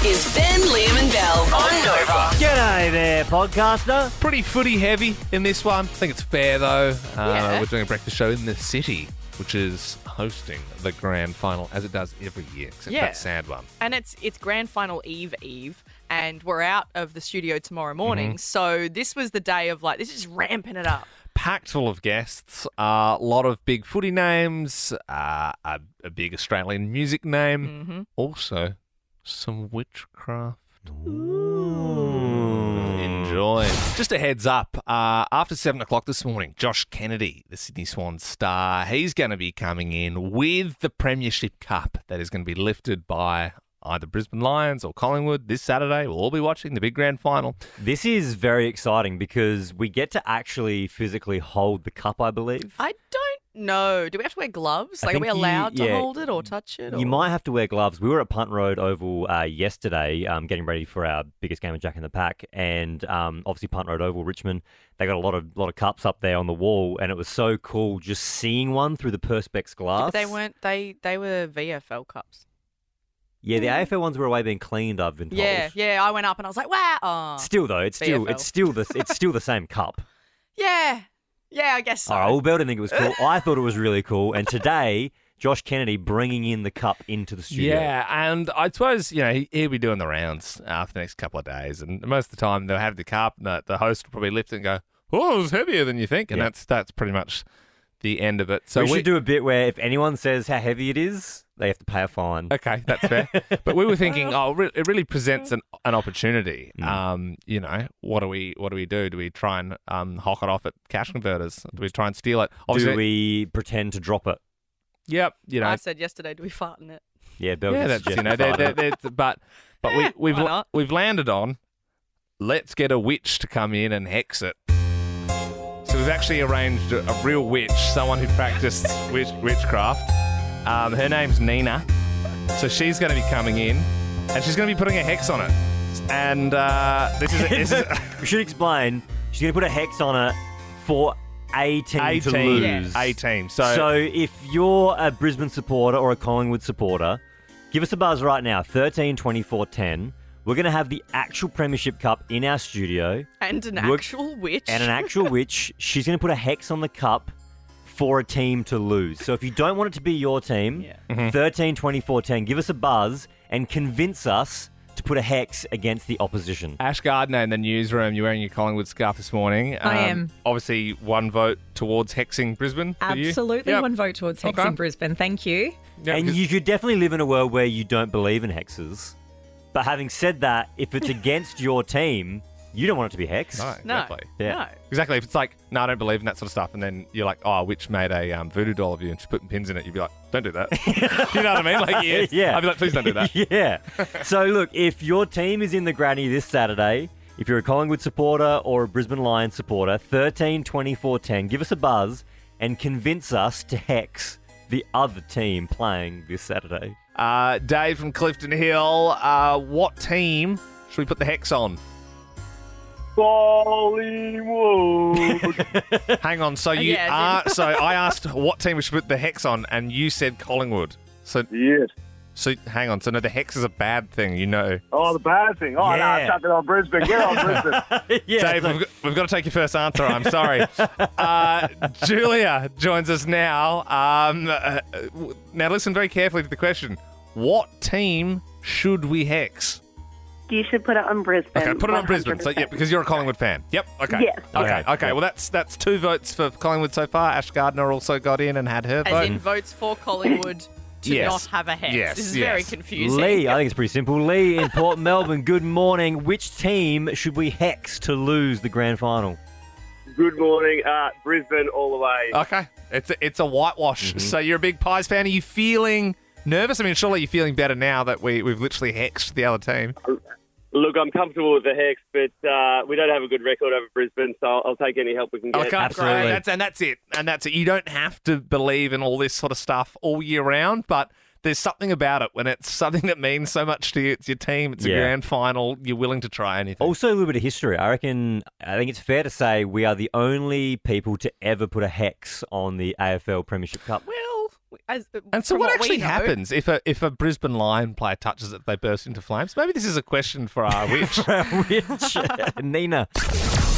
is Ben, Liam and Bell on Nova. G'day there, podcaster. Pretty footy heavy in this one. I think it's fair, though. Yeah. We're doing a breakfast show in the city, which is hosting the grand final, as it does every year, except that sad one. And it's grand final eve, and we're out of the studio tomorrow morning. So this was the day of, like, this is ramping it up. Packed full of guests, a lot of big footy names, a big Australian music name, also some witchcraft. Enjoy. Just a heads up, after 7 o'clock this morning, Josh Kennedy, the Sydney Swans star, he's going to be coming in with the Premiership Cup that is going to be lifted by either Brisbane Lions or Collingwood this Saturday. We'll all be watching the big grand final. This is very exciting because we get to actually physically hold the cup, I believe. I don't know. Do we have to wear gloves? I Like, are we think allowed to yeah, hold it or touch it? You or- might have to wear gloves. We were at Punt Road Oval yesterday getting ready for our biggest game of Jack in the Pack, and obviously Punt Road Oval, Richmond, they got a lot of cups up there on the wall, and it was so cool just seeing one through the Perspex glass. But they weren't. They were VFL cups. Yeah, the AFL ones were away being cleaned, I've been told. Yeah. I went up and I was like, wow. Oh. Still though, it's still the same cup. Yeah, I guess so. All right, well, Bell didn't think it was cool. I thought it was really cool. And today, Josh Kennedy bringing in the cup into the studio. Yeah, and I suppose, he'll be doing the rounds for the next couple of days, and most of the time they'll have the cup, and the host will probably lift it and go, oh, it was heavier than you think, and that's pretty much the end of it. So we should do a bit where if anyone says how heavy it is, they have to pay a fine. Okay, that's fair. But we were thinking, it really presents an opportunity. What do we do? Do we try and hock it off at cash converters? Do we try and steal it? Do we pretend to drop it? Yep. I said yesterday, do we fart in it? Yeah, Bill. Yeah, that's but we've landed on. Let's get a witch to come in and hex it. So we've actually arranged a real witch, someone who practiced witchcraft. Her name's Nina. So she's going to be coming in, and she's going to be putting a hex on it. And this is we should explain. She's going to put a hex on it for a team to lose. Yes. A team. So if you're a Brisbane supporter or a Collingwood supporter, give us a buzz right now, 13 24 10. We're going to have the actual Premiership Cup in our studio. And an actual witch. And an actual witch. She's going to put a hex on the cup for a team to lose. So if you don't want it to be your team, 13 24 10, give us a buzz and convince us to put a hex against the opposition. Ash Gardner in the newsroom, you're wearing your Collingwood scarf this morning. I am. Obviously, one vote towards hexing Brisbane for you. Absolutely, Yep. one vote towards hexing Brisbane. Thank you. Yeah, And you could definitely live in a world where you don't believe in hexes. But having said that, if it's against your team, you don't want it to be hexed. No, No. exactly. Yeah. No. Exactly. If it's like, no, I don't believe in that sort of stuff, and then you're like, oh, a witch made a voodoo doll of you and she's putting pins in it, you'd be like, don't do that. You know what I mean? Like, Yeah. I'd be like, please don't do that. Yeah. So look, if your team is in the granny this Saturday, if you're a Collingwood supporter or a Brisbane Lions supporter, 13 24 10, give us a buzz and convince us to hex the other team playing this Saturday. Dave from Clifton Hill, what team should we put the hex on? Collingwood. Hang on. So so I asked what team we should put the hex on, and you said Collingwood. So Yes. So hang on. So no, the hex is a bad thing, Oh, the bad thing. Oh, Yeah. no, chuck it on Brisbane. Get on Brisbane. Yeah. Dave, we've got to take your first answer. I'm sorry. Julia joins us now. Now listen very carefully to the question. What team should we hex? You should put it on Brisbane. Okay, put it on Brisbane. So yeah, because you're a Collingwood fan. Yep. Okay. Yes. Okay. Okay. Well, that's 2 votes for Collingwood so far. Ash Gardner also got in and had her vote. As in votes for Collingwood to Yes. not have a hex. Yes, This is yes. very confusing. Lee, I think it's pretty simple. Lee in Port Melbourne, good morning. Which team should we hex to lose the grand final? Good morning. Brisbane all the way. Okay. It's a whitewash. So you're a big Pies fan. Are you feeling nervous? I mean, surely you're feeling better now that we've literally hexed the other team. Look, I'm comfortable with the hex, but we don't have a good record over Brisbane, so I'll take any help we can get. Okay, Absolutely. great. That's it. And that's it. You don't have to believe in all this sort of stuff all year round, but there's something about it when it's something that means so much to you. It's your team. It's a grand final. You're willing to try anything. Also, a little bit of history. I think it's fair to say we are the only people to ever put a hex on the AFL Premiership Cup. Well, And so from what we actually know- happens if a Brisbane Lion player touches it, they burst into flames? Maybe this is a question for our witch. Which, Nina.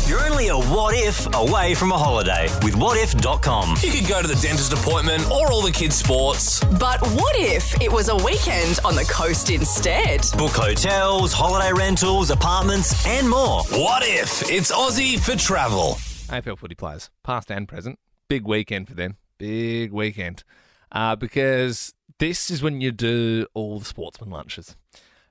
You're only a what if away from a holiday with whatif.com. You could go to the dentist appointment or all the kids' sports. But what if it was a weekend on the coast instead? Book hotels, holiday rentals, apartments, and more. What if it's Aussie for travel? AFL footy players, past and present. Big weekend for them. Big weekend. Because this is when you do all the sportsman lunches.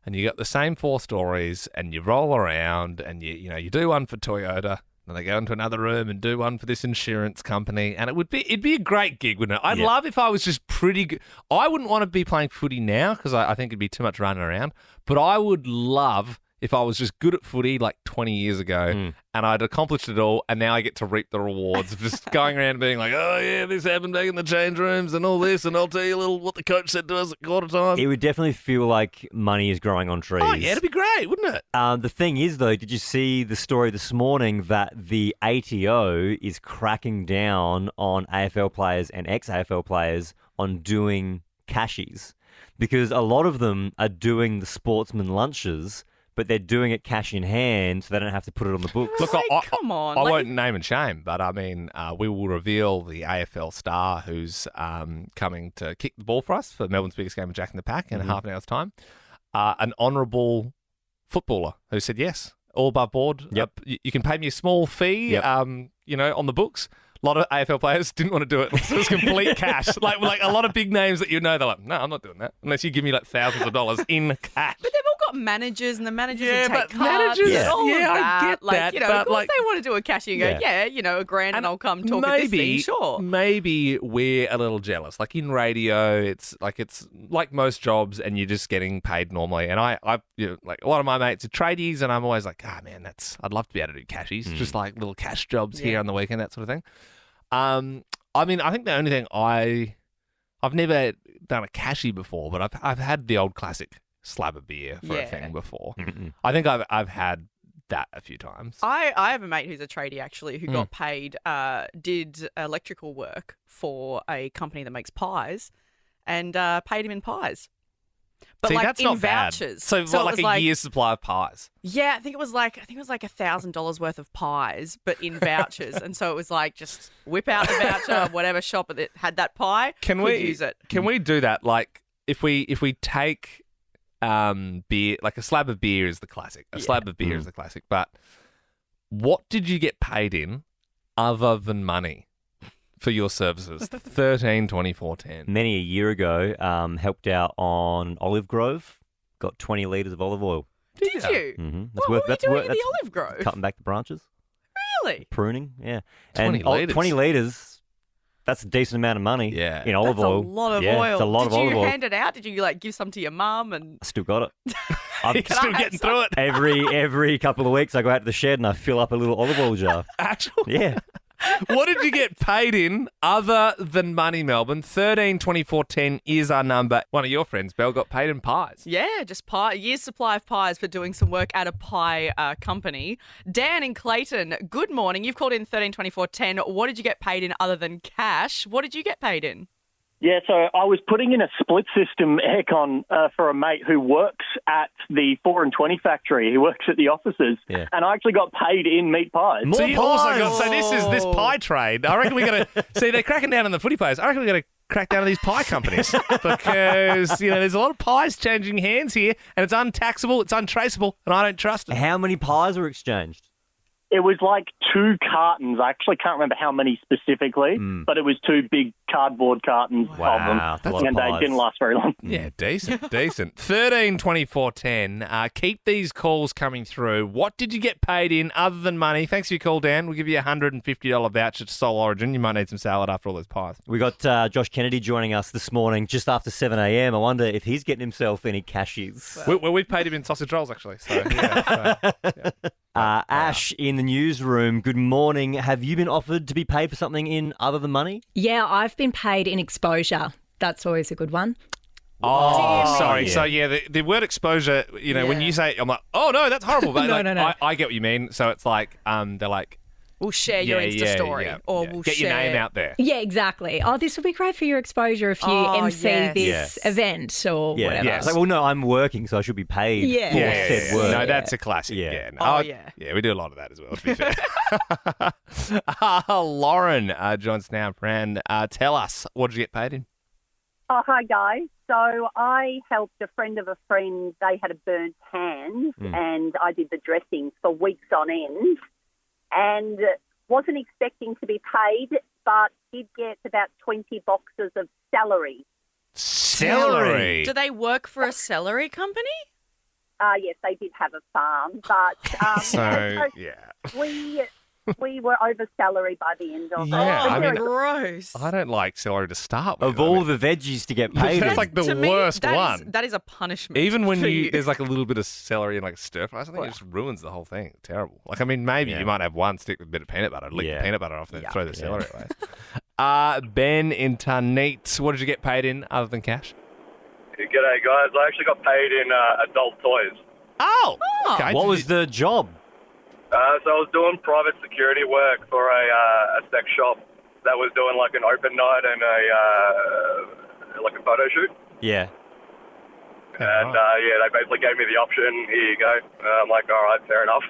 And you got the same 4 stories, and you roll around, and you do one for Toyota, and they go into another room and do one for this insurance company, and it'd be a great gig, wouldn't it? I'd love if I was just pretty good. I wouldn't want to be playing footy now because I think it'd be too much running around, but I would love if I was just good at footy like 20 years ago and I'd accomplished it all, and now I get to reap the rewards of just going around and being like, oh, yeah, this happened back in the change rooms and all this, and I'll tell you a little what the coach said to us at quarter time. It would definitely feel like money is growing on trees. Oh, yeah, it'd be great, wouldn't it? The thing is, though, did you see the story this morning that the ATO is cracking down on AFL players and ex-AFL players on doing cashies? Because a lot of them are doing the sportsman lunches, but they're doing it cash in hand, so they don't have to put it on the books. Look, come on. I won't name and shame, but I mean, we will reveal the AFL star who's coming to kick the ball for us for Melbourne's biggest game of Jack in the Pack in half an hour's time. An honourable footballer who said yes, all above board. Yep. You can pay me a small fee, on the books. A lot of AFL players didn't want to do it. So it was complete cash. Like a lot of big names that they're like, no, I'm not doing that unless you give me like thousands of dollars in cash. But they've all got managers, and the managers will take but cards managers, and all of that. I get like, that, of but course like, they want to do a cashier and go, $1 grand, and I'll come talk at this thing, sure. Maybe we're a little jealous. Like in radio, it's like most jobs, and you're just getting paid normally. And I like a lot of my mates are tradies, and I'm always like, man, I'd love to be able to do cashies, just like little cash jobs here on the weekend, that sort of thing. I mean, I think the only thing I've never done a cashy before, but I've had the old classic slab of beer for a thing before. I think I've had that a few times. I have a mate who's a tradie actually who got paid, did electrical work for a company that makes pies, and paid him in pies. But See, like that's in not vouchers. Bad. So what, like a year's supply of pies? Yeah, I think it was like $1,000 worth of pies, but in vouchers. And so it was like, just whip out the voucher, whatever shop that had that pie, could use it. Can we do that? Like if we take beer, like a slab of beer is the classic. A slab of beer is the classic. But what did you get paid in other than money for your services? 13, 24, 10. Many a year ago, helped out on Olive Grove, got 20 litres of olive oil. Did you? Mm-hmm. What were you doing in the olive grove? Cutting back the branches. Really? Pruning, yeah. 20 litres. 20 litres, that's a decent amount of money in olive That's oil. a lot of yeah, oil. It's a lot of olive Did you oil. hand it out? Did you give some to your mum? And I still got it. I'm You're still getting through it. Every couple of weeks, I go out to the shed and I fill up a little olive oil jar. Actually? Yeah. What did you get paid in other than money, Melbourne? 13 24 10 is our number. One of your friends, Belle, got paid in pies. yeah, just pie, a year's supply of pies for doing some work at a pie company. Dan in Clayton, good morning. You've called in 13 24 10. What did you get paid in other than cash? What did you get paid in? Yeah, so I was putting in a split system aircon for a mate who works at the 4 and 20 factory. He works at the offices, and I actually got paid in meat pies. So you also got, so this is this pie trade. I reckon we got to see they're cracking down on the footy players. I reckon we got to crack down on these pie companies because there's a lot of pies changing hands here, and it's untaxable, it's untraceable, and I don't trust it. How many pies were exchanged? It was like 2 cartons. I actually can't remember how many specifically, but it was 2 big cardboard cartons of them, that's a lot of and they pies. didn't last very long. Yeah, decent. 13 24 10. Keep these calls coming through. What did you get paid in other than money? Thanks for your call, Dan. We'll give you a $150 voucher to Soul Origin. You might need some salad after all those pies. We got Josh Kennedy joining us this morning just after 7 a.m. I wonder if he's getting himself any cashies. We've paid him in sausage rolls, actually. So, yeah. Ash in the newsroom, good morning. Have you been offered to be paid for something in other than money? Yeah, I've been paid in exposure. That's always a good one. Oh, sorry. Yeah. So, yeah, the word exposure, when you say, I'm like, oh, no, that's horrible. But No. I get what you mean. So it's like, they're like, We'll share your Insta story. Or we'll get share... your name out there. Yeah, exactly. Oh, this will be great for your exposure if you MC this event or whatever. It's like, well, no, I'm working, so I should be paid for said work. No, that's a classic. Yeah. Yeah, we do a lot of that as well, to be fair. Lauren joins now, Fran. Tell us, what did you get paid in? Oh, hi, guys. So I helped a friend of a friend. They had a burnt hand, and I did the dressing for weeks on end. And wasn't expecting to be paid, but did get about 20 boxes of celery. Celery? Do they work for a celery company? Yes, they did have a farm, but we were over celery by the end of it. I mean, gross. I don't like celery to start with. Of all the veggies to get paid, that's like the worst one. That is a punishment. Even when there's like a little bit of celery and like a stir fry, I think it just ruins the whole thing. Terrible. Like, I mean, maybe you might have one stick with a bit of peanut butter, lick the peanut butter off, and then throw the celery away. Ben in Tarneet, what did you get paid in other than cash? G'day, guys. I actually got paid in adult toys. Oh! Okay. What was the job? So I was doing private security work for a sex shop that was doing like an open night and a photo shoot. Yeah. And they basically gave me the option. Here you go. I'm like, all right, fair enough.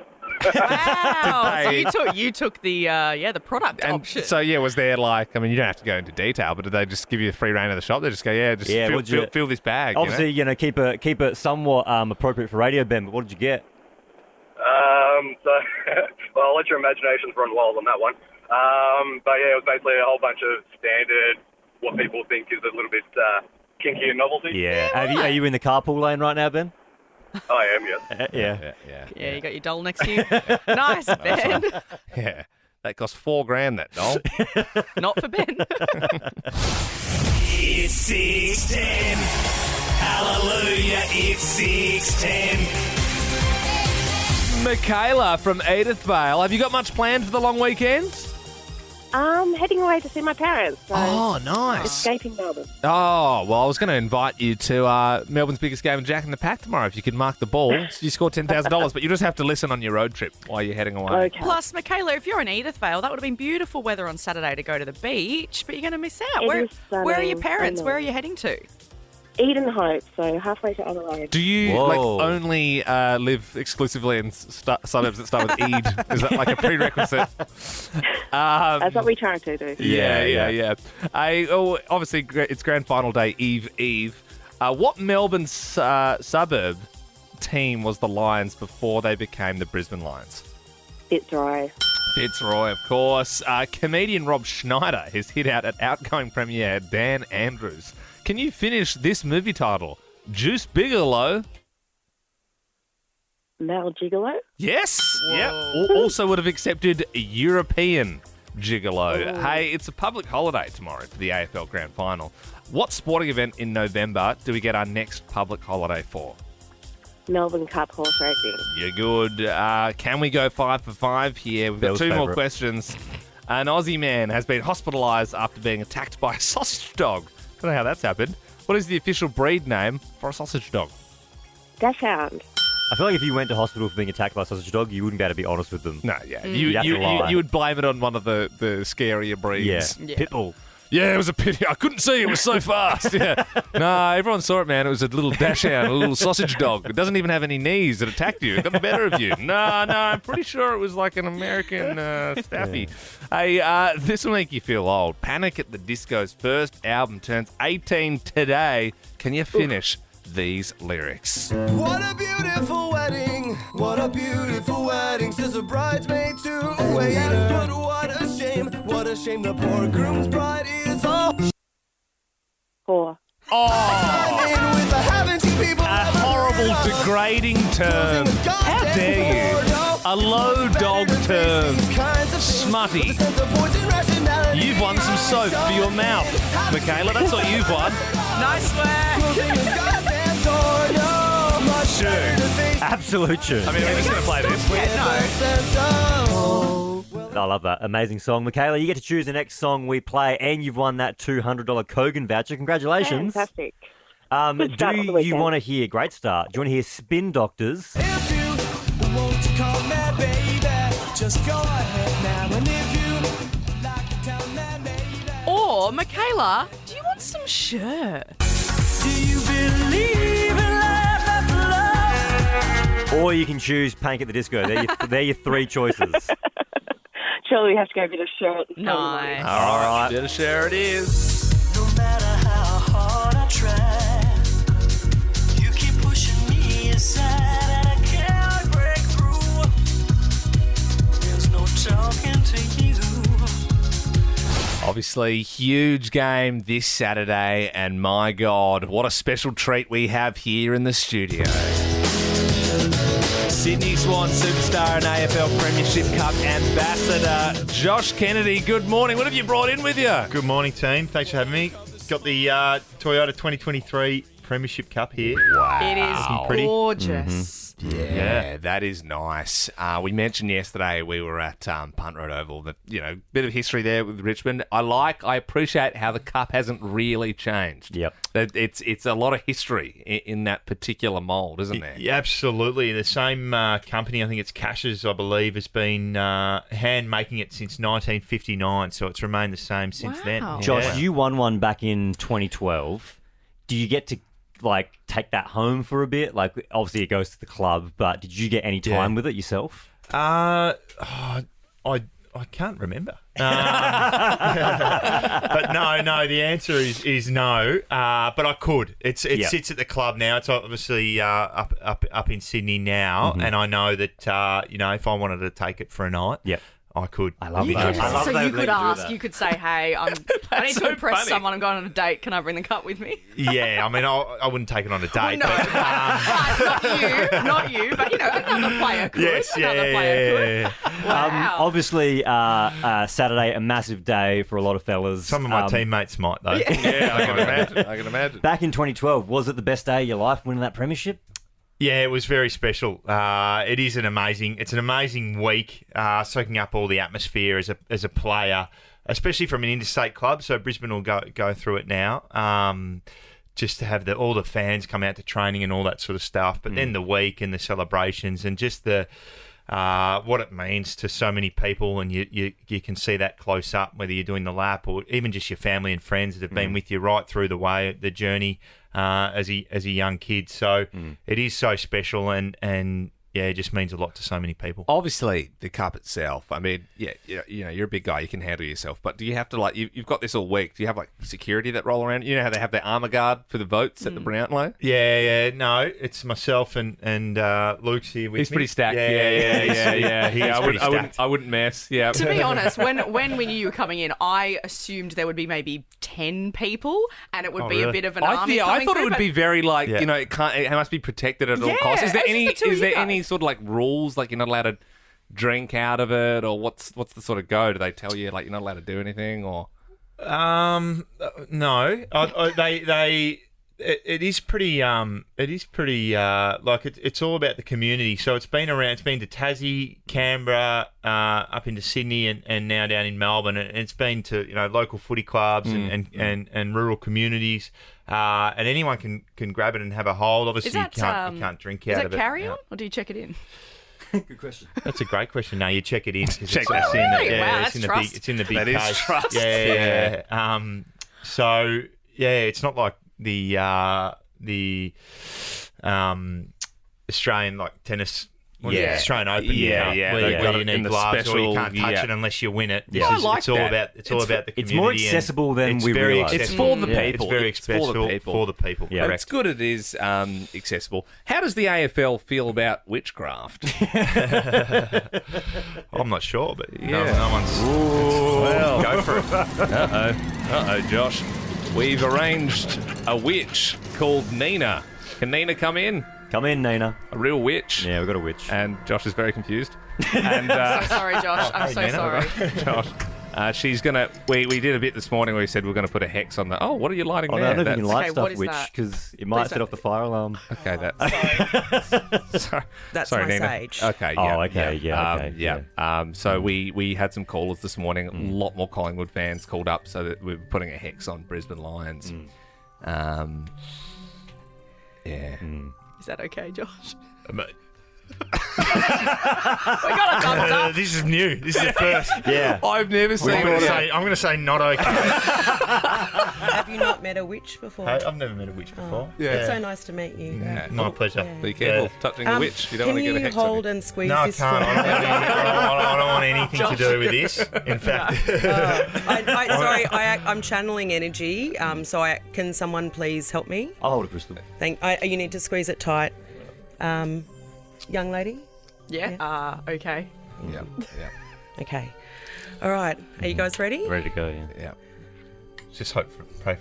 Wow. So you took the product option. So was there like, I mean, you don't have to go into detail, but did they just give you a free reign of the shop? They just go, fill this bag. Obviously, keep it somewhat appropriate for radio, Ben. But what did you get? Well, I'll let your imaginations run wild on that one. But it was basically a whole bunch of standard, what people think is a little bit kinky and novelty. Yeah. Are you in the carpool lane right now, Ben? I am, yes. Yeah, you got your doll next to you. Nice, Ben. Yeah. That cost $4,000, that doll. Not for Ben. It's 6:10. Hallelujah, it's 6:10. Michaela from Edithvale. Have you got much planned for the long weekend? Heading away to see my parents. So nice. Escaping Melbourne. Oh, well, I was going to invite you to Melbourne's biggest game of Jack in the Pack tomorrow if you could mark the ball. You score $10,000, but you just have to listen on your road trip while you're heading away. Okay. Plus, Michaela, if you're in Edithvale, that would have been beautiful weather on Saturday to go to the beach, but you're going to miss out. Where are your parents? Where are you heading to? Eden Hope, so halfway to Adelaide. Do you only live exclusively in suburbs that start with Ede? Is that like a prerequisite? That's what we try to do. Yeah. Obviously, it's grand final day, Eve. What Melbourne suburb team was the Lions before they became the Brisbane Lions? Fitzroy. Fitzroy, of course. Comedian Rob Schneider has hit out at outgoing Premier Dan Andrews. Can you finish this movie title? Juice Bigelow. Mal Gigolo? Yes. Yep. Also would have accepted European Gigolo. Hey, it's a public holiday tomorrow for the AFL Grand Final. What sporting event in November do we get our next public holiday for? Melbourne Cup horse racing. You're good. Can we go 5 for 5 here? We've got two more questions. An Aussie man has been hospitalised after being attacked by a sausage dog. I don't know how that's happened. What is the official breed name for a sausage dog? Dachshund. I feel like if you went to hospital for being attacked by a sausage dog, you wouldn't be able to be honest with them. No, yeah. You would blame it on one of the scarier breeds. Yeah. Pitbull. Yeah, it was a pity. I couldn't see. It was so fast. Yeah. No, everyone saw it, man. It was a little dachshund, a little sausage dog. It doesn't even have any knees that attacked you. It got the better of you. No, I'm pretty sure it was like an American staffy. Hey, this will make you feel old. Panic at the Disco's first album turns 18 today. Can you finish these lyrics? What a beautiful wedding. What a beautiful wedding. Says a bridesmaid to a waiter. But what a shame. What a shame the poor groom's bride is all. 4. Oh! A horrible, degrading term. How dare you? A low dog term. Smutty. You've won some soap for your mouth, Michaela. That's what you've won. Nice work. Tune. Absolute tune. I mean, we're just going to play this. I love that. Amazing song. Michaela, you get to choose the next song we play, and you've won that $200 Kogan voucher. Congratulations. Fantastic. Do you want to hear, great start, do you want to hear Spin Doctors? If you want to call me baby, Just go ahead now, and if you like to tell them, baby. Or, Michaela, do you want some shirt? Do you believe in life after love? Or you can choose Panic at the Disco. They're your three choices. Surely we have to go a bit of shirt. Nice. All right. Bit of share it is. No matter how hard I try, you keep pushing me aside, and I can't break through. There's no talking to you. Obviously, huge game this Saturday, and my God, what a special treat we have here in the studio. Sydney Swan superstar and AFL Premiership Cup ambassador, Josh Kennedy. Good morning. What have you brought in with you? Good morning, team. Thanks for having me. Got the Toyota 2023 Premiership Cup here. Wow. It is gorgeous. Yeah, that is nice. We mentioned yesterday we were at Punt Road Oval. Bit of history there with Richmond. I appreciate how the cup hasn't really changed. Yep, it's a lot of history in that particular mould, isn't there? Yeah, absolutely. The same company, I think it's Cash's, I believe, has been hand making it since 1959, so it's remained the same since then. Josh, you won one back in 2012. Do you get to take that home for a bit? Obviously it goes to the club, but did you get any time with it yourself? I can't remember. But no, the answer is no. But I could. It sits at the club now. It's obviously up in Sydney now, and I know that if I wanted to take it for a night, I could. I love that. So you could ask, you could say, hey, I need to impress someone. I'm going on a date. Can I bring the cup with me? Yeah, I mean, I wouldn't take it on a date. Well, no, but, not you, but another player could. Yes, Wow. Obviously, Saturday, a massive day for a lot of fellas. Some of my teammates might, though. Yeah, I can imagine. Back in 2012, was it the best day of your life winning that premiership? Yeah, it was very special. It's an amazing week, soaking up all the atmosphere as a player, especially from an interstate club. So Brisbane will go through it now. Just to have all the fans come out to training and all that sort of stuff. But then the week and the celebrations and just the what it means to so many people, and you can see that close up, whether you're doing the lap or even just your family and friends that have been with you right through the journey. As a young kid, so it is so special, and it just means a lot to so many people. Obviously, the cup itself. I mean, you're a big guy, you can handle yourself. But do you have to you've got this all week? Do you have security that roll around? You know how they have their armour guard for the votes at the Brownlow? Yeah. No, it's myself and Luke's here with me. He's pretty stacked. Yeah. I wouldn't mess. Yeah. To be honest, when we knew you were coming in, I assumed there would be maybe 10 people, and it would be a bit of an army. I thought it would be very it must be protected at all costs. Is there any sort of rules, you're not allowed to drink out of it, or what's the sort of go? Do they tell you you're not allowed to do anything, or? No, it is pretty it's all about the community. So it's been to Tassie, Canberra, up into Sydney, and now down in Melbourne, and it's been to local footy clubs and rural communities. And anyone can grab it and have a hold. Obviously, you can't drink out of it. Is that carry on, or do you check it in? Good question. That's a great question. No, you check it in. Check it in. Wow, that's trust. It's in the big that case. Is trust. Yeah. So it's not like the Australian tennis. Australian Open. Where you need gloves, or you can't touch it unless you win it. It's all about the community. It's more accessible than we realise. It's for the people. It's very accessible for the people. Yeah. It's good. It is accessible. How does the AFL feel about witchcraft? I'm not sure, but no one's. Well, go for it. Uh-oh, Josh. We've arranged a witch called Nina. Can Nina come in? Come in, Nina. A real witch. Yeah, we've got a witch. And Josh is very confused. And, I'm so sorry, Josh. I'm so sorry. Josh, she's going to... We did a bit this morning where we said we're going to put a hex on the... Oh, what are you lighting there? I don't know if you can light Okay, stuff, witch, because it might set off the fire alarm. Okay, that's... Sorry. That's sorry, my Nina. sage. Okay, So we had some callers this morning. A lot more Collingwood fans called up, so that we're putting a hex on Brisbane Lions. Is that okay, Josh? We got a thumbs up. This is new. This is the first. Yeah. I've never seen I'm going to say not okay. Have you not met a witch before? Hey, I've never met a witch before. It's so nice to meet you. Yeah. My pleasure. Be careful touching a witch. You don't want to get a hex Can you on hold and squeeze No, I this can't. for I me? don't want anything to do with this. In fact, Sorry, I'm channeling energy. Can someone please help me? I'll hold a crystal. You need to squeeze it tight. Young lady? Yeah. Okay. Yeah. Okay. All right. Are you guys ready? Ready to go, Yeah. just hope for pray.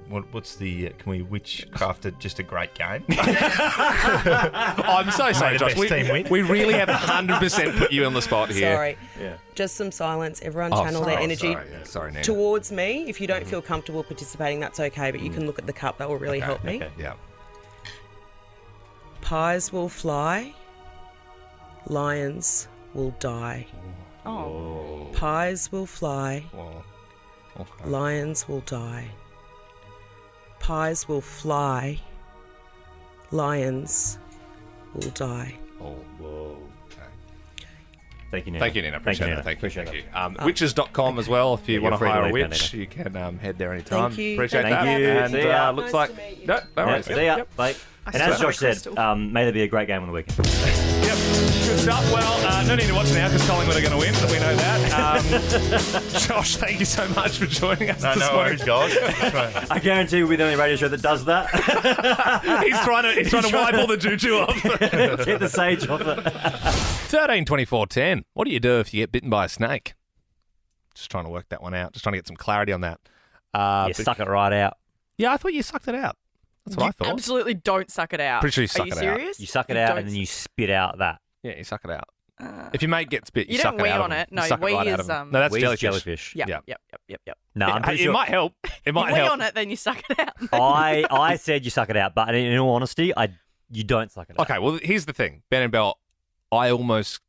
What's the? Can we witchcraft it just a great game? I'm so sorry, the Josh. best team win. We really have 100% put you on the spot here. Sorry. Yeah. Just some silence. Everyone channel their energy Sorry, Nina. towards me. If you don't feel comfortable participating, that's okay, but you can look at the cup. That will really help me. Okay. Yeah. Pies will fly. Lions will die. Oh. Pies will fly. Well, okay. Lions will die. Pies will fly. Lions will die. Oh, whoa. Okay. Thank you, Nina. Thank you, Nina. Appreciate Nina. that. Thank Appreciate you. that. Witches.com as well. If you Yeah, want to you're free to hire a leave, witch, Nina. you can head there anytime. Thank you. Appreciate Thank that. you. And See ya. looks Nice like to meet you. no worries. See ya. Yep. Bye. And still as have a Josh said, crystal. may there be a great game on the weekend. Yep. Good stuff. Well, no need to watch now because Collingwood are going to win. We know that. Josh, thank you so much for joining us this No morning. worries, guys. That's right. I guarantee we're the only radio show that does that. He's trying to wipe all the juju off. Get the sage off it. 13, 24, 10. What do you do if you get bitten by a snake? Just trying to work that one out. Just trying to get some clarity on that. Suck it right out. Yeah, I thought you sucked it out. That's what I thought. Absolutely don't suck it out. Pretty sure you suck Are you it out. serious? You suck it out and then you spit out that. Yeah, you suck it out. If your mate gets bit, you You suck don't it out wee of on him. it. No, You suck it wee right out is, of him. No, that's Wee's jellyfish. Yep. Yeah. Yep. No, I'm pretty It sure. might help. It might You wee help. on it, then you suck it out. I said you suck it out, but in all honesty, you don't suck it out. Okay, well, here's the thing. Ben and Bell, I almost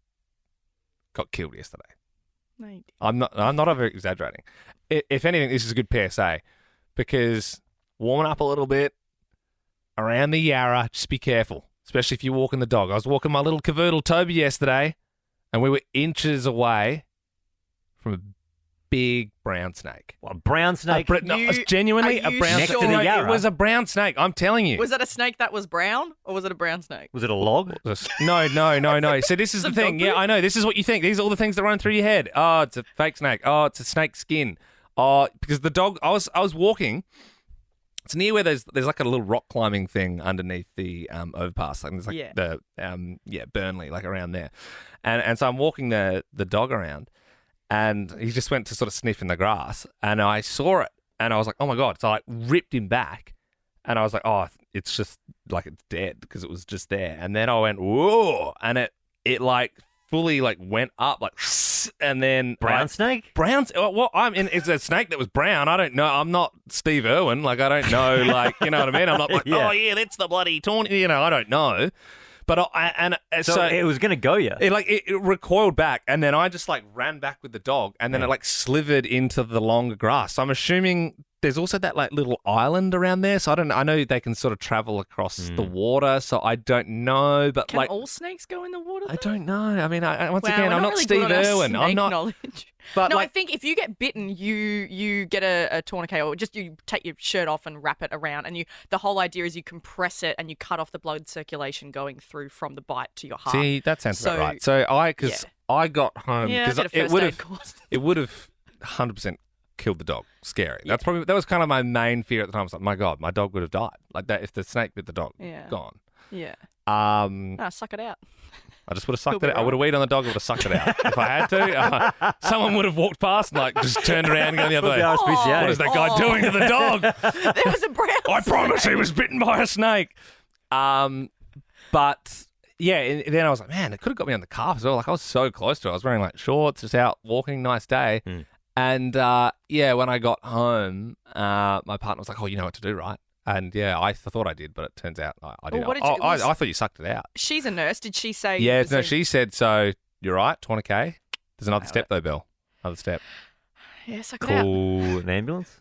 got killed yesterday. No, you didn't. I'm not over exaggerating. If anything, this is a good PSA because warming up a little bit around the Yarra, just be careful, especially if you're walking the dog. I was walking my little cavoodle Toby yesterday, and we were inches away from a big brown snake. What, a brown snake? No, it's genuinely are a you brown Next snake. to the No, Yarra? It was a brown snake. I'm telling you. Was it a snake that was brown, or was it a brown snake? Was it a log? No. So this is the thing. Yeah, I know. This is what you think. These are all the things that run through your head. Oh, it's a fake snake. Oh, it's a snake skin. Oh, because the dog. I was walking. It's near where there's like a little rock climbing thing underneath the overpass. Like there's like the Burnley, like around there, and so I'm walking the dog around, and he just went to sort of sniff in the grass, and I saw it, and I was like, oh my god! So I ripped him back, and I was like, oh, it's just like it's dead because it was just there, and then I went whoa, and it like fully like went up like, and then Brown snake? Well, it's a snake that was brown. I don't know. I'm not Steve Irwin. Like I don't know. Like you know what I mean. I'm not like Yeah. oh yeah, that's the bloody tawny. You know, I don't know. But So it was going to go you. it recoiled back, and then I just like ran back with the dog, and then it like slivered into the longer grass. So I'm assuming there's also that like little island around there. So I know they can sort of travel across the water. So I don't know, but Can like all snakes go in the water? I don't know. I mean, once Wow, again, we're I'm not really Steve good on our Irwin. I'm snake not. knowledge. But no, I like, think if you get bitten, you get a tourniquet, or just you take your shirt off and wrap it around, and the whole idea is you compress it and you cut off the blood circulation going through from the bite to your heart. see, that sounds about So, right. So I got home Yeah, because get a first aid course. it would have 100% killed the dog. Scary. That was kind of my main fear at the time. I was like, my God, my dog would have died like that if the snake bit the dog. Yeah. Gone. Yeah. Suck it out. I just would have sucked You'll it be out. I would have weed on the dog. I would have sucked it out if I had to. Someone would have walked past and like just turned around and gone the other way. RSPCA. What is that guy doing to the dog? There was a brown I promise he was bitten by a snake. But yeah, and then I was like, man, it could have got me on the calf as well. Like I was so close to it. I was wearing like shorts, just out walking, nice day. And when I got home, my partner was like, oh, you know what to do, right? And yeah, I thought I did, but it turns out I didn't. what did you- I thought you sucked it out. She's a nurse. Did she say? Yeah, no, she said, so you're right, tourniquet. There's another step though, Bill. Another step. Yeah, suck it out. Call an ambulance?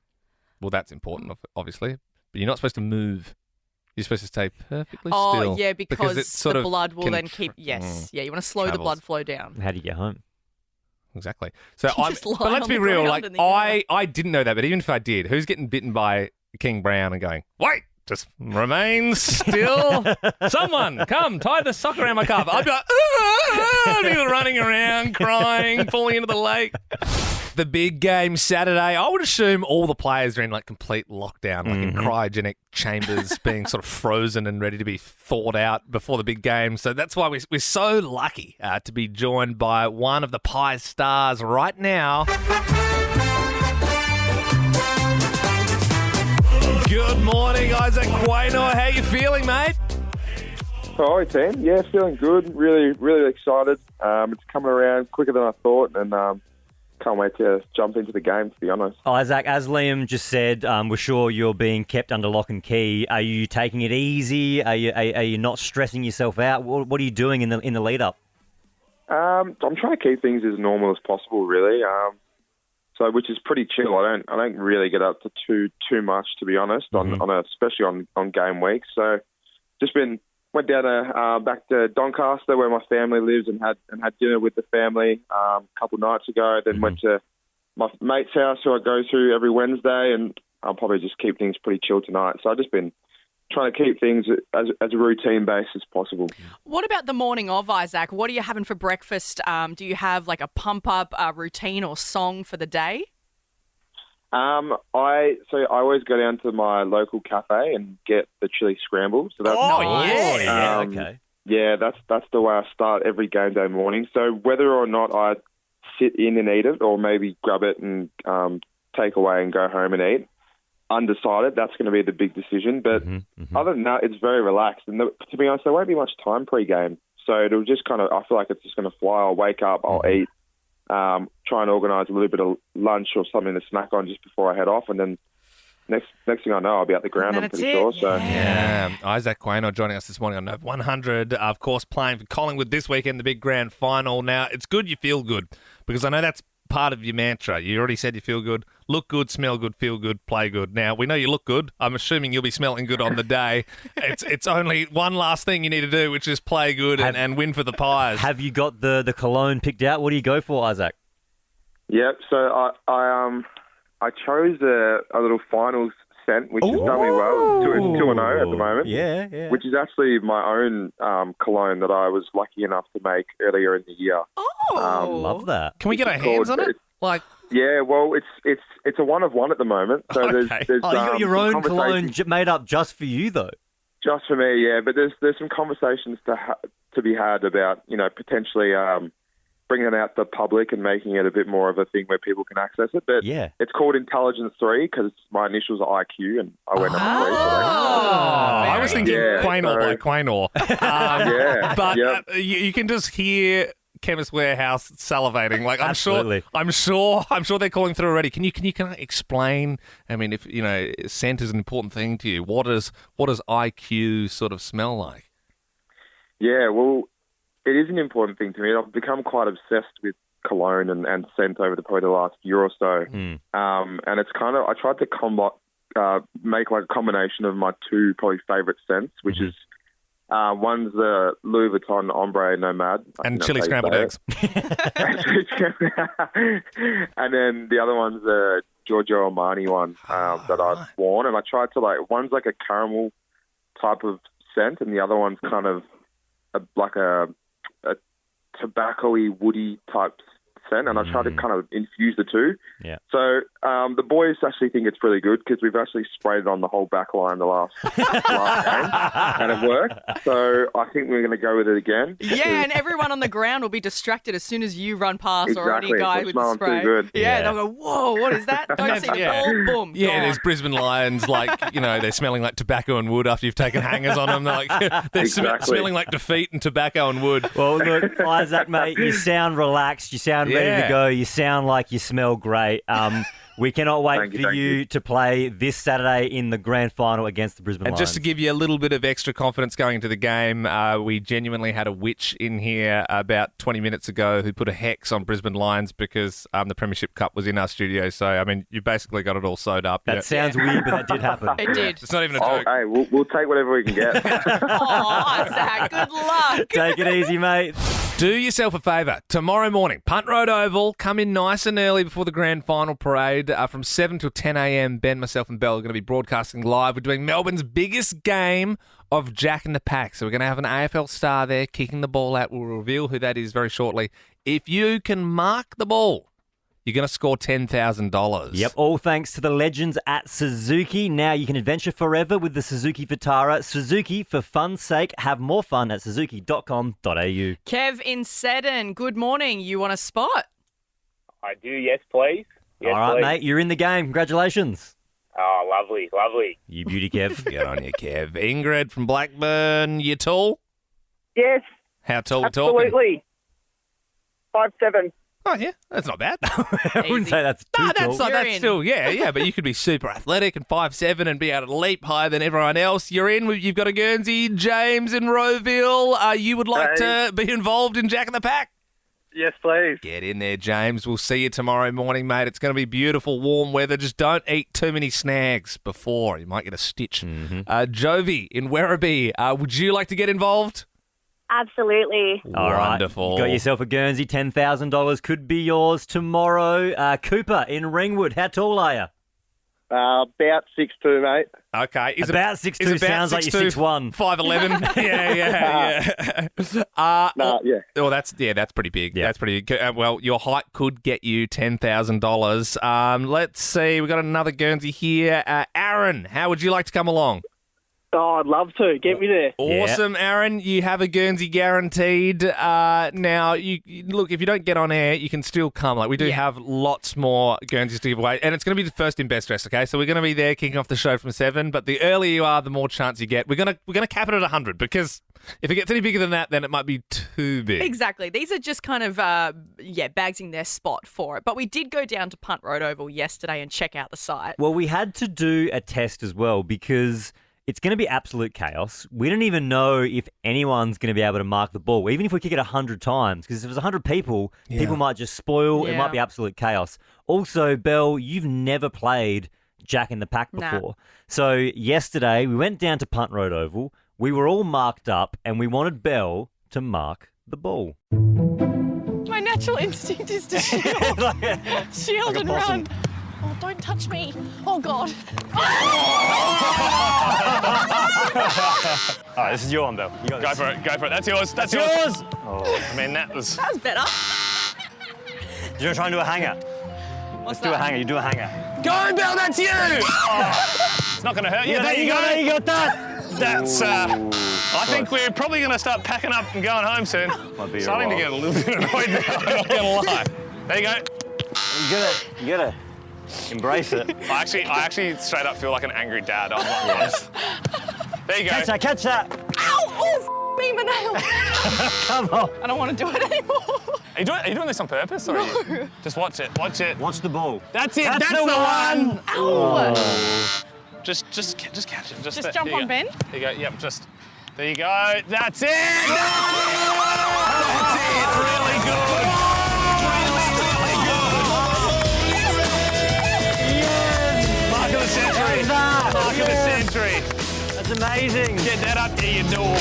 Well, that's important, obviously. But you're not supposed to move You're supposed to stay perfectly Oh, still. yeah, because it sort the of blood will can then keep. Yes, yeah, you want to slow the travels. blood flow down. How do you get home? Exactly. So You I'm, just lie but let's on be the real. ground Like in the yard. I didn't know that, but even if I did, who's getting bitten by King Brown and going, wait, just remain still? Someone come tie the sock around my calf. I'd be like, people running around, crying, falling into the lake. The big game Saturday. I would assume all the players are in like complete lockdown, like in cryogenic chambers, being sort of frozen and ready to be thawed out before the big game. So that's why we're so lucky to be joined by one of the Pies stars right now. Good morning, Isaac Quaynor. How you feeling, mate? Hi, team. Yeah, feeling good. Really, really excited. It's coming around quicker than I thought, and can't wait to jump into the game, to be honest. Isaac, as Liam just said, we're sure you're being kept under lock and key. Are you taking it easy? Are you not stressing yourself out? What are you doing in the lead up? I'm trying to keep things as normal as possible, really. So, which is pretty chill. I don't really get up to too much, to be honest, especially on game weeks. So, went down back to Doncaster where my family lives and had dinner with the family a couple of nights ago. Then went to my mate's house who I go to every Wednesday, and I'll probably just keep things pretty chill tonight. So I've just been trying to keep things as a routine base as possible. What about the morning of, Isaac? What are you having for breakfast? Do you have like a pump-up routine or song for the day? I always go down to my local cafe and get the chili scramble. So that's okay. Yeah, that's the way I start every game day morning. So whether or not I sit in and eat it, or maybe grab it and take away and go home and eat, undecided. That's going to be the big decision. But other than that, it's very relaxed. And to be honest, there won't be much time pre-game. So it'll just I feel like it's just going to fly. I'll wake up, I'll eat, try and organise a little bit of lunch or something to snack on just before I head off. And then next thing I know, I'll be at the ground, I'm pretty sure. So. Yeah. Isaac Quaynor joining us this morning on Nova 100. Of course, playing for Collingwood this weekend, the big grand final. Now, it's good you feel good, because I know that's part of your mantra. You already said you feel good. Look good, smell good, feel good, play good. Now, we know you look good. I'm assuming you'll be smelling good on the day. It's only one last thing you need to do, which is play good and win for the Pies. Have you got the cologne picked out? What do you go for, Isaac? Yep. So I chose a little finals scent, which has done me well. 2-0 at the moment. Yeah. Which is actually my own cologne that I was lucky enough to make earlier in the year. Love that. Can we get our hands on it? Yeah, well, it's a one of one at the moment. So there's you got your own cologne made up just for you, though. Just for me, yeah. But there's some conversations to be had about potentially bringing it out to the public and making it a bit more of a thing where people can access it. But it's called Intelligence 3 because my initials are IQ and I went number 3. I was thinking Quaynor by Quaynor. But you can just hear Chemist Warehouse salivating. Like I'm sure they're calling through already. Can you explain? I mean, if scent is an important thing to you, what does IQ sort of smell like? Yeah, well, it is an important thing to me. I've become quite obsessed with cologne and scent over probably the last year or so. And it's I tried to make like a combination of my two probably favourite scents, which is one's the Louis Vuitton Ombre Nomad. And chili scrambled eggs. And then the other one's the Giorgio Armani one that I've worn. And I tried to one's like a caramel type of scent and the other one's kind of like a tobacco-y, woody type scent, and I try to kind of infuse the two. Yeah. So the boys actually think it's really good because we've actually sprayed it on the whole back line the last game, and it worked. So I think we're going to go with it again. Yeah, and everyone on the ground will be distracted as soon as you run past or any guy with the spray. Too good. Yeah, they'll go, whoa, what is that? Don't see the ball, boom. Yeah, gone. there's Brisbane Lions, they're smelling like tobacco and wood after you've taken hangers on them. They're smelling like defeat and tobacco and wood. Well, look, Isaac, mate, you sound relaxed. You sound ready to go. You sound like you smell great. We cannot wait Thank for you to play this Saturday in the grand final against the Brisbane And Lions. just to give you a little bit of extra confidence going into the game, we genuinely had a witch in here about 20 minutes ago who put a hex on Brisbane Lions because the Premiership Cup was in our studio. So, I mean, you basically got it all sewed up. That sounds weird, but that did happen. It did. It's not even a joke. Hey, we'll take whatever we can get. Oh, Zach, good luck. Take it easy, mate. Do yourself a favour. Tomorrow morning, Punt Road Oval. Come in nice and early before the grand final parade. From 7 till 10 a.m, Ben, myself and Belle are going to be broadcasting live. We're doing Melbourne's biggest game of Jack in the Pack. So we're going to have an AFL star there kicking the ball out. We'll reveal who that is very shortly. If you can mark the ball, you're going to score $10,000. Yep, all thanks to the legends at Suzuki. Now you can adventure forever with the Suzuki Vitara. Suzuki, for fun's sake, have more fun at suzuki.com.au. Kev in Seddon, good morning. You want a spot? I do, yes, please. Yes, All right, please. mate, you're in the game. Congratulations. Oh, lovely, lovely. You beauty, Kev. Good on you, Kev. Ingrid from Blackburn, you tall? Yes, How tall we talking? absolutely. 5'7". Oh, yeah, that's not bad. I wouldn't say that's too No, tall. that's not, You're that's in. still, yeah, but you could be super athletic and 5'7" and be able to leap higher than everyone else. You're in, you've got a Guernsey, James in Rowville. You would like to be involved in Jack in the Pack? Yes, please. Get in there, James. We'll see you tomorrow morning, mate. It's going to be beautiful, warm weather. Just don't eat too many snags before. You might get a stitch. Jovi in Werribee, would you like to get involved? Absolutely. All right. Wonderful. You got yourself a Guernsey, $10,000 could be yours tomorrow. Cooper in Ringwood, how tall are you? About 6'2", mate. Okay. About 6'2", sounds like you're 6'1". 5'11". yeah. Yeah. Oh, that's pretty big. Yeah. That's pretty good. Well, your height could get you $10,000. Let's see. We've got another Guernsey here. Aaron, how would you like to come along? Oh, I'd love to. Get me there. Awesome, Aaron. You have a Guernsey guaranteed. Now, you look, if you don't get on air, you can still come. Like, we do have lots more Guernseys to give away, and it's going to be the first in best dress, okay? So we're going to be there kicking off the show from 7, but the earlier you are, the more chance you get. We're going to cap it at 100 because if it gets any bigger than that, then it might be too big. Exactly. These are just kind of, bagsing their spot for it. But we did go down to Punt Road Oval yesterday and check out the site. Well, we had to do a test as well because it's going to be absolute chaos. We don't even know if anyone's going to be able to mark the ball, even if we kick it 100 times, because if there's 100 people, people might just spoil. It might be absolute chaos. Also, Belle, you've never played Jack in the Pack before. So yesterday, we went down to Punt Road Oval. We were all marked up, and we wanted Belle to mark the ball. My natural instinct is to shield. Shield and run. Oh, don't touch me. Oh, God. All right, this is your one, Bill. You got Go this. for it, go for it. That's yours, That's yours. Oh, I mean, that was... That was better. You're trying to do a hanger. Let's do a hanger. You do a hanger. Go, Bill, that's you! It's not going to hurt you. Yeah, There you go. there you got that. That's, I think we're probably going to start packing up and going home soon. Might be Starting to get a little bit annoyed now, I'm not going to lie. There you go. You gotta embrace it. I actually straight up feel like an angry dad. I'm not honest. There you go. Catch that. Ow! Oh, me, my nail. Come on. I don't want to do it anymore. Are you doing this on purpose? Or are you... Just watch it. Watch it. Watch the ball. That's it. That's the one. Ow! Just catch it. Just jump on, Ben. There you go. Yep, just... There you go. That's it! That's it! Really good! Mark of the century! Mark of the century! That's amazing. Get that up to your door.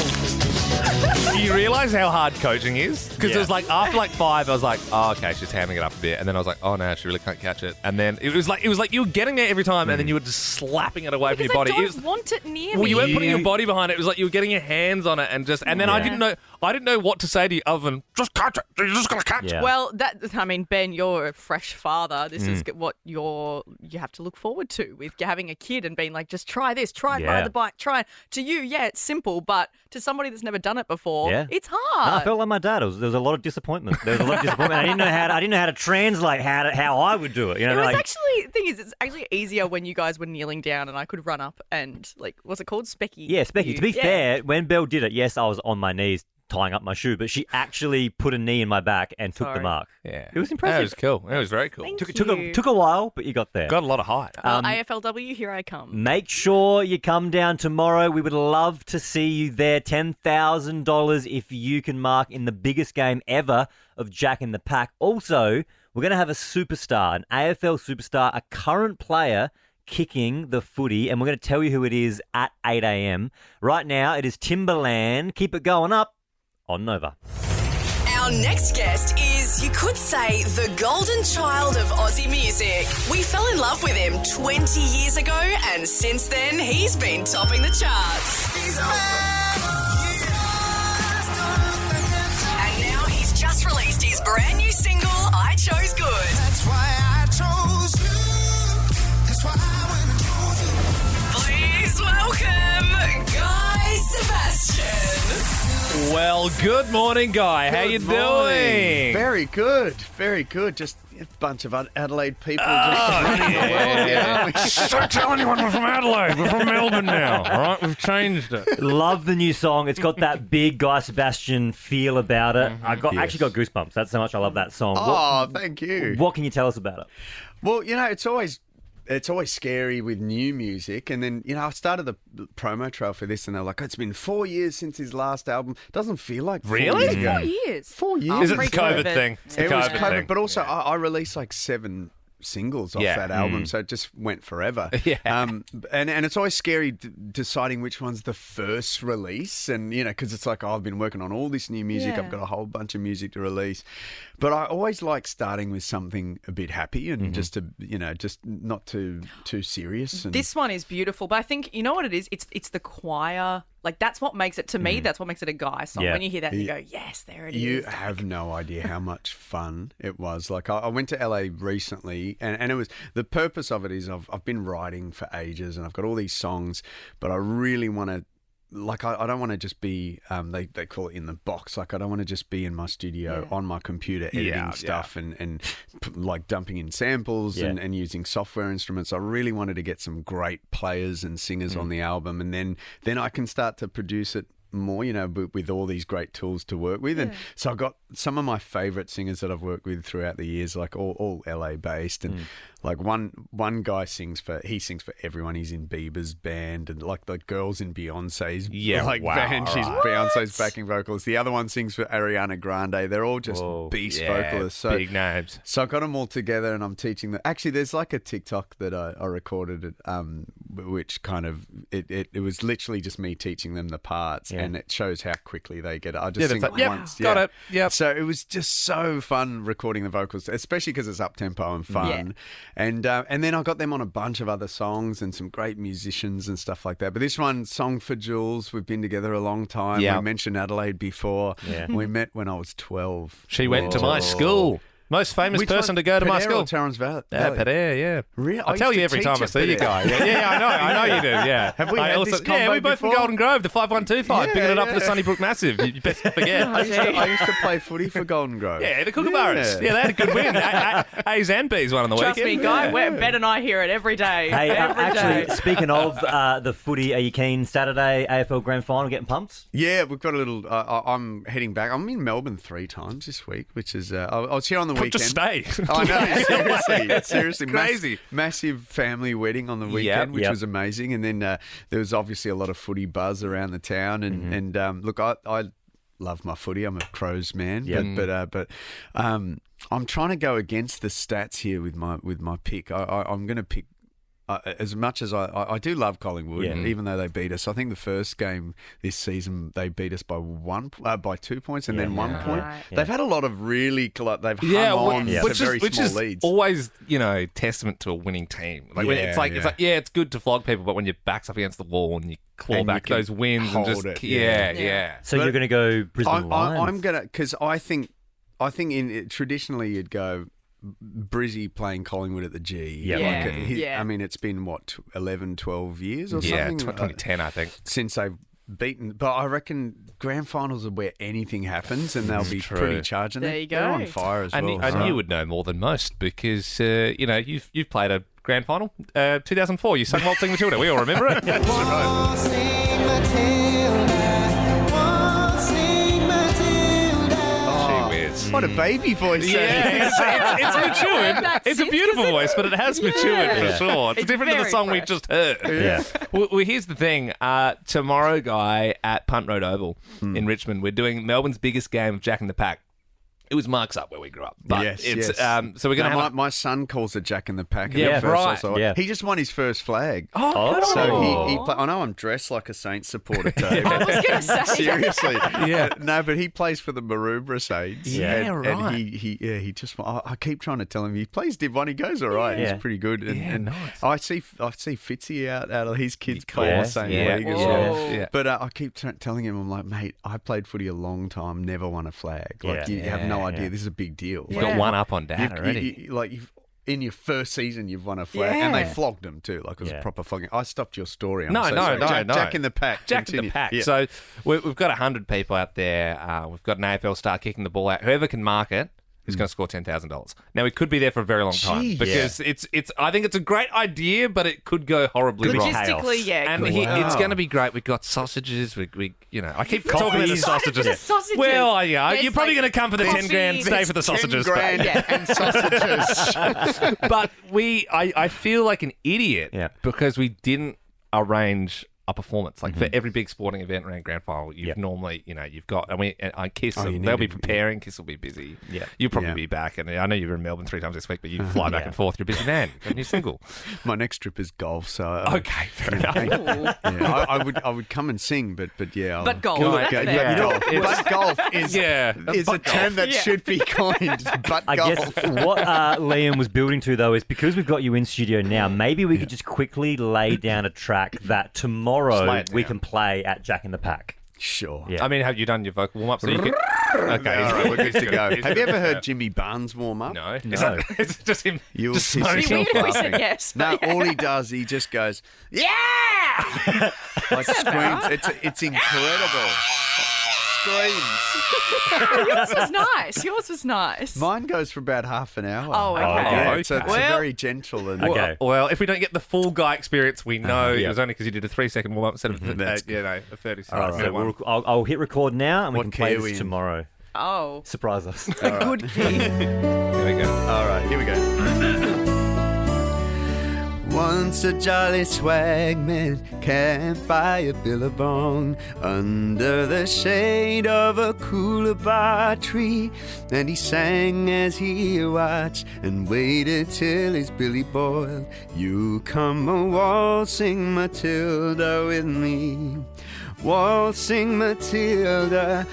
Do you realise how hard coaching is? Because it was like, after like 5, I was like, oh, okay, she's hamming it up a bit. And then I was like, oh, no, she really can't catch it. And then it was like you were getting there every time and then you were just slapping it away from your body. I don't want it near me. Well, you weren't putting your body behind it. It was like you were getting your hands on it and then I didn't know what to say to you other than just catch it. You're just gonna catch it. Well, Ben, you're a fresh father. This is what you have to look forward to with having a kid and being like, just try this, try and ride the bike, try it. To you, it's simple, but to somebody that's never done it before, it's hard. No, I felt like my dad. There was a lot of disappointment. I didn't know how to translate how I would do it. You know, the thing is, it's actually easier when you guys were kneeling down and I could run up and what's it called, Specky? Yeah, Specky. To be fair, when Belle did it, yes, I was on my knees tying up my shoe, but she actually put a knee in my back and took the mark. Yeah. It was impressive. That was cool. It was very cool. Took a while, but you got there. Got a lot of height. AFLW, here I come. Make sure you come down tomorrow. We would love to see you there. $10,000 if you can mark in the biggest game ever of Jack in the Pack. Also, we're going to have a superstar, an AFL superstar, a current player kicking the footy, and we're going to tell you who it is at 8 a.m. Right now, it is Timberland. Keep it going up on Nova. Our next guest is, you could say, the golden child of Aussie music. We fell in love with him 20 years ago, and since then, he's been topping the charts. And now he's just released his brand new single, I Chose Good. That's why I chose you. That's why I went and chose you. Please welcome Guy Sebastian. Well, good morning, Guy. How you doing? Very good, very good. Just a bunch of Adelaide people just running the world. Yeah. Don't tell anyone we're from Adelaide. We're from Melbourne now. All right, we've changed it. Love the new song. It's got that big Guy Sebastian feel about it. I actually got goosebumps. That's how much I love that song. Thank you. What can you tell us about it? Well, it's always scary with new music. And then, I started the promo trail for this and they're like, it's been 4 years since his last album. Doesn't feel like 4 Really? years ago. 4 years. 4 years. Is it the COVID thing? It's the It was COVID COVID, thing. but also I released like 7 singles off that album, so it just went forever. And it's always scary deciding which one's the first release, and because it's like, I've been working on all this new music, I've got a whole bunch of music to release, but I always like starting with something a bit happy and just to just not too serious. And This one is beautiful, but I think you know what it is. It's the choir. Like, that's what makes it, to me, that's what makes it a Guy song. When you hear that, you go, yes, there it is. You have no idea how much fun it was. Like, I went to LA recently, and it was, the purpose of it is I've been writing for ages, and I've got all these songs, but I really want to, like, I don't want to just be, they call it in the box. Like, I don't want to just be in my studio on my computer editing stuff and like dumping in samples and using software instruments. I really wanted to get some great players and singers on the album, and then I can start to produce it more, with all these great tools to work with. And so I've got some of my favourite singers that I've worked with throughout the years, like all LA based. And like one guy sings for everyone. He's in Bieber's band, and like the girls in Beyonce's band. She's Beyonce's backing vocalist. The other one sings for Ariana Grande. They're all just beast vocalists. So, big names. So I got them all together, and I'm teaching them. Actually, there's like a TikTok that I recorded, which kind of it was literally just me teaching them the parts, and it shows how quickly they get it. I just sing it once. Got it. Yep. So it was just so fun recording the vocals, especially because it's up tempo and fun. And then I got them on a bunch of other songs and some great musicians and stuff like that. But this one, Song for Jules, we've been together a long time. We mentioned Adelaide before. We met when I was 12. She went to my school. Most famous person to go to my school. Torrens Valley. Pedera, yeah. Really? I tell you every time I see you guys. Yeah, I know you do. Yeah. Have we had this combo we both before? from Golden Grove, the 5125, picking it up for the Sunnybrook Massive. You best forget. I used to play footy for Golden Grove. Yeah, the Kookaburras. Yeah, they had a good win. A's and B's won on the weekend. Trust me, Guy, Ben and I hear it every day. Hey, every day. Speaking of the footy, are you keen? Saturday, AFL Grand Final, getting pumped? Yeah, we've got a little. I'm heading back. I'm in Melbourne 3 times this week, which is. I was here on the weekend. Just stay. I know, seriously. Crazy. Massive family wedding on the weekend, which was amazing. And then there was obviously a lot of footy buzz around the town. And look, I love my footy. I'm a Crows man. But I'm trying to go against the stats here with my pick. I'm going to pick. As much as I do love Collingwood, even though they beat us. I think the first game this season they beat us by 2 points and then 1 point. Right. They've had a lot of really they've hung on to very which small is leads. Always, testament to a winning team. Like it's good to flog people, but when your back's up against the wall and you claw And back you can those wins and hold just it, So you're going to go Brisbane Lions? I'm gonna because I think traditionally you'd go Brizzy playing Collingwood at the G. I mean, it's been, 11, 12 years or something? 2010, I think. Since they've beaten. But I recken grand finals are where anything happens, and they'll be pretty charging. There you go. They're on fire as well. And you would know more than most because, you've played a grand final. 2004, you sung Waltzing Matilda. We all remember it. Waltzing Matilda, waltzing Matilda. What a baby voice. Yeah, it's matured. It's a beautiful voice, but it has matured for sure. It's different to the song we just heard. Yeah. Well, here's the thing. Tomorrow, Guy, at Punt Road Oval in Richmond, we're doing Melbourne's biggest game of Jack in the Pack. It was Mark's Up where we grew up. But it's so we're going to have... My son calls it Jack in the Pack. Yeah, right. He just won his first flag. Oh, so he I know I'm dressed like a Saints supporter, Dave. I was going to say. Seriously. No, but he plays for the Maroubra Saints. Yeah, right. And he just... I keep trying to tell him, he plays Div 1, he goes all right. Yeah. He's pretty good. And nice. I see Fitzy out of his kids play in the same league as Whoa. well. Yeah. But I keep telling him, I'm like, mate, I played footy a long time, never won a flag. Like, you have no idea. This is a big deal. You've got one up on Dad already. In your first season, you've won a flag, and they flogged him too. Like it was a proper flogging. I stopped your story. No. Jack in the Pack. Jack in the Pack. Yeah. So we've got 100 people out there. We've got an AFL star kicking the ball out. Whoever can mark it is going to score $10,000. Now, we could be there for a very long time because it's. I think it's a great idea, but it could go horribly wrong. Logistically, And it's going to be great. We've got sausages. We I keep talking about the sausages. Sausages. Well, you're probably going to come for the 10 grand, stay for the sausages. 10 grand and sausages. But I feel like an idiot because we didn't arrange a performance. Like for every big sporting event around grand final, you've normally, you've got, Kiss, they'll be preparing, Kiss will be busy. Yeah. You'll probably be back. And I know you're in Melbourne 3 times this week, but you fly back and forth. You're a busy man. You're a new single. My next trip is golf, so... Okay, fair enough. I would come and sing, but yeah. But golf. But golf is a term that should be coined. But I golf. guess what Liam was building to, though, is because we've got you in studio now, maybe we could just quickly lay down a track that tomorrow we can play at Jack in the Pack. Sure. Yeah. I mean, have you done your vocal warm-up? So you can... Okay, all right, we're good to go. Have you ever heard Jimmy Barnes warm up? No. It's just him. You'll just see It'd be weird if we said yes. No, all he does, he just goes, yeah! Like screams. It's incredible. Screams. Yours was nice. Mine goes for about half an hour. Oh, okay. Yeah, it's very gentle. And Well, if we don't get the full Guy experience, we know it was only because you did a 3-second warm-up instead of a 30-second. All right, so I'll hit record now and we can play this in? tomorrow. Oh. Surprise us. Good key. Here we go. All right, here we go. Once a jolly swagman camped by a billabong under the shade of a coolabah tree, and he sang as he watched and waited till his billy boiled. You come a waltzing Matilda with me. Waltzing Matilda,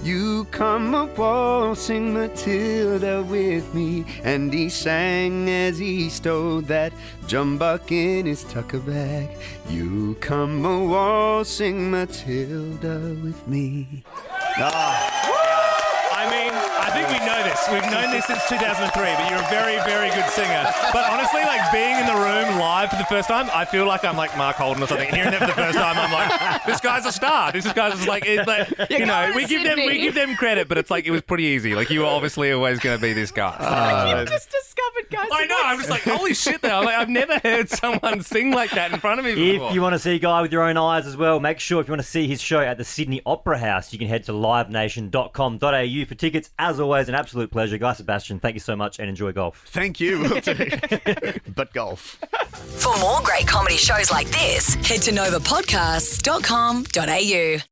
you come a waltzing Matilda with me. And he sang as he stowed that jumbuck in his tucker bag. You come a waltzing Matilda with me. I mean, I think we know this. We've known this since 2003, but you're a very, very good singer. But honestly, like being in the room live for the first time, I feel like I'm like Mark Holden or something. Hearing that for the first time, I'm like, this guy's a star. This guy's just like, we give them credit, but it's like it was pretty easy. Like you were obviously always going to be this guy. You just discovered, guys. I know. I'm just like, holy shit! Though, I've never heard someone sing like that in front of me before. If you want to see Guy with your own eyes as well, make sure if you want to see his show at the Sydney Opera House, you can head to livenation.com.au for tickets. As always, an absolute pleasure. Guy Sebastian, thank you so much and enjoy golf. Thank you. Will do. But golf. For more great comedy shows like this, head to novapodcasts.com.au.